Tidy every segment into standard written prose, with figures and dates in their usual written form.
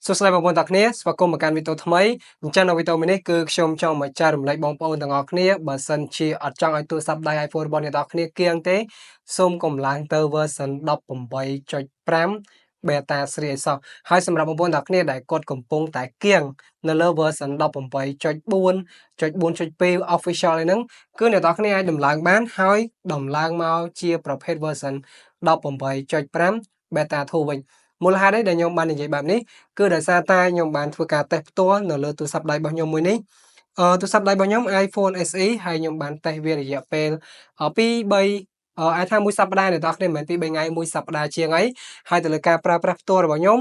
សួស្តីបងប្អូនទាំងគ្នាស្វាគមន៍មកកាន់វីដេអូថ្មីអញ្ចឹងនៅវីដេអូនេះគឺខ្ញុំចង់មកចែករំលែកបងប្អូនទាំងអស់គ្នាបើសិនជាអត់ចង់ឲ្យទូរស័ព្ទដៃ iPhone របស់អ្នកទាំងអស់គ្នាគៀងទេសូមកុំឡើងទៅ version 18.5 beta 3ឲ្យសោះហើយសម្រាប់បងប្អូនទាំងគ្នាដែលគាត់កំពុងតែគៀងនៅលើ version 18.4.4.2 official ហ្នឹងគឺអ្នកទាំងអស់គ្នាអាចដំឡើងបានហើយដំឡើងមកជាប្រភេទ version 18.5 beta 2 វិញមូលហេតុអីដែលខ្ញុំបាននិយាយបែបនេះគឺដោយសារតែខ្ញុំបានធ្វើការតេស្តផ្ទាល់នៅលើទូរស័ព្ទដៃរបស់ខ្ញុំមួយនេះទូរស័ព្ទដៃរបស់ខ្ញុំ iPhone SE ហើយខ្ញុំបានតេស្តវារយៈពេល2 3អាចថាមួយសប្តាហ៍អ្នកនរគ្នាមិនមែន2 3ថ្ងៃមួយសប្តាហ៍ជាងអីហើយទៅលើការប្រើប្រាស់ផ្ទាល់របស់ខ្ញុំ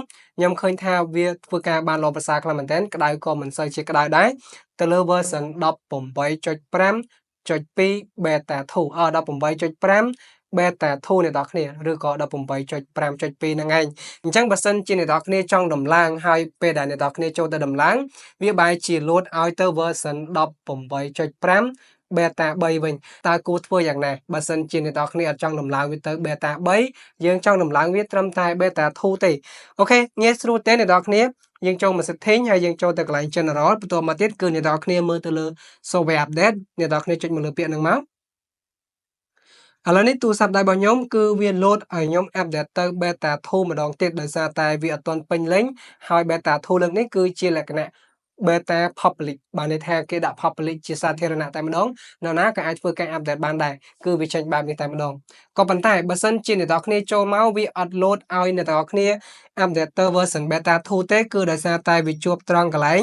ឃើញថាវាធ្វើការបានល្អប្រសើរខ្លាំងមែនទែនក្តៅក៏មិនសូវជាក្តៅដែរទៅលើ version 18.5.2 beta 2 18.5 beta 2អ្នកនរគ្នាឬក៏ 18.5.2 ហ្នឹងឯងអញ្ចឹងបើសិនជាអ្នកនរគ្នាចង់ដំឡើងហើយពេលដែលអ្នកនរគ្នាចូលទៅដំឡើងវាបែរជាលោតឲ្យទៅ version 18.5 beta 3 វិញតើគួរធ្វើយ៉ាងណាបើសិនជាអ្នកនរគ្នាអត់ចង់ដំឡើងវាទៅ beta 3យើងចង់ដំឡើងវាត្រឹមតែ beta 2ទេអូខេងាយស្រួលទេអ្នកនរគ្នាយើងចូលមក setting ហើយយើងចូលទៅកន្លែង general បន្ទាប់មកទៀតគឺអ្នកនរគ្នាមើលទៅលើ software update អ្នកនរគ្នាចុចមកលើពាក្យហ្នឹងមកឥឡូវនេះទូរស័ព្ទដៃរបស់ខ្ញុំគឺវា load ឲ្យខ្ញុំ update ទៅ beta 2 ម្ដងទៀតដោយសារតែវាអត់ទាន់ពេញលេញហើយ beta 2 លើកនេះគឺជាលក្ខណៈ beta public បានន័យថាគេដាក់ public ជាសាធារណៈតែម្ដងនរណាក៏អាចធ្វើការ update បានដែរគឺវាចេញបែបនេះតែម្ដងក៏ប៉ុន្តែបើសិនជាអ្នកនរគ្នាចូលមកវាអត់ load ឲ្យអ្នកនរគ្នា update ទៅ version beta 2 ទេគឺដោយសារតែវាជួបត្រង់កន្លែង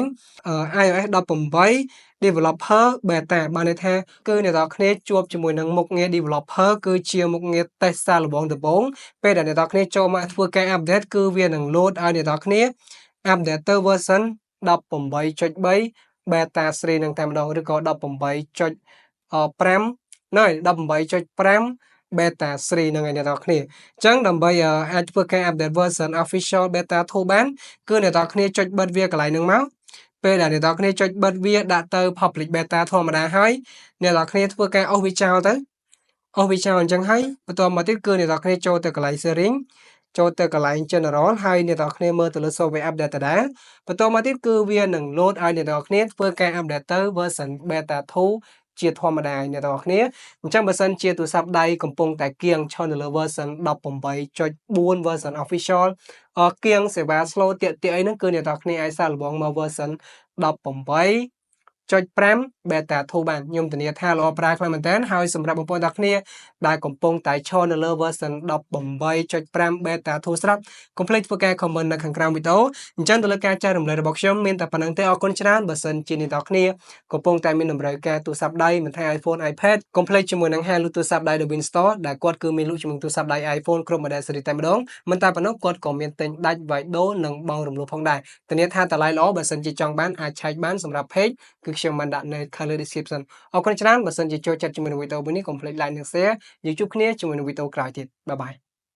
iOS 18 developer beta បានន័យថាគឺអ្នកនរគ្នាជួបជាមួយនឹងមុខងារ developer គឺជាមុខងារ test សាកល្បងដំបូងពេលដែលអ្នកនរគ្នាចូលមកធ្វើការ update គឺវានឹង load ឲ្យអ្នកនរគ្នា update ទៅ version 18.3 beta 3នឹងតែម្ដងឬក៏ 18.5 ណយ 18.5 beta 3នឹងឯអ្នកនរគ្នាអញ្ចឹងដើម្បីអាចធ្វើការ update version official beta 2បានគឺអ្នកនរគ្នាចុចបិទវាកន្លែងហ្នឹងមកពេលដែលអ្នកនរគ្នាចុចបិទវាដាក់ទៅ public beta ធម្មតាហើយអ្នកនរគ្នាធ្វើការអូសវាចោលទៅអូសវាចោលអញ្ចឹងហើយបន្តមកទៀតគឺអ្នកនរគ្នាចូលទៅកន្លែង setting ចូលទៅកន្លែង general ហើយអ្នកនរគ្នាមើលទៅលើ software update ដដែលបន្តមកទៀតគឺវានឹង load ឲ្យអ្នកនរគ្នាធ្វើការ update ទៅ version beta 2ជាធម្មតាអ្នកនរគ្នាអញ្ចឹងបើសិនជាទូរស័ព្ទដៃកំពុងតែគៀងឈរនៅលើ version 18.4 version official គៀងសេវា slow ទាក់អីហ្នឹងគឺអ្នកនរគ្នាអាចសាកល្បងមក version 18.5 beta 2បានខ្ញុំធានាថាល្អប្រើខ្លាំងមែនតើហើយសម្រាប់បងប្អូនទាំងគ្នាដែលកំពុងតែឈរនៅលើ version 18.5 beta 2ស្រាប់កុំភ្លេចធ្វើការ comment នៅខាងក្រោមវីដេអូអញ្ចឹងទៅលើការចែករំលែករបស់ខ្ញុំមានតែប៉ុណ្្នឹងទេអរគុណច្រើនបើសិនជាអ្នកទាំងគ្នាកំពុងតែមានតម្រូវការទូរស័ព្ទដៃមិនថា iPhone iPad កុំភ្លេចជាមួយនឹង Hello ទូរស័ព្ទដៃ The Win Store ដែលគាត់គឺមានលក់ជាមួយទូរស័ព្ទដៃ iPhone គ្រប់ model series តែម្ដងមិនតែប៉ុណ្ណោះគាត់ក៏មានទិញដាច់វាយដូរនិងបង់រំលោះផងដែរធានាថាតម្លៃល្អបើសិនជាចង់បានអាចឆែកបានសម្រាប់ page គឺខ្ញុំបានដាក់នៅខាងលើ description អរគុណច្រើនបើសិនជាចូលចិត្តជាមួយនឹងវីដេអូមួយនេះកុំភ្លេច like និង share យើងជួបគ្នាជាមួយនឹងវីដេអូក្រោយទៀតបាយបាយ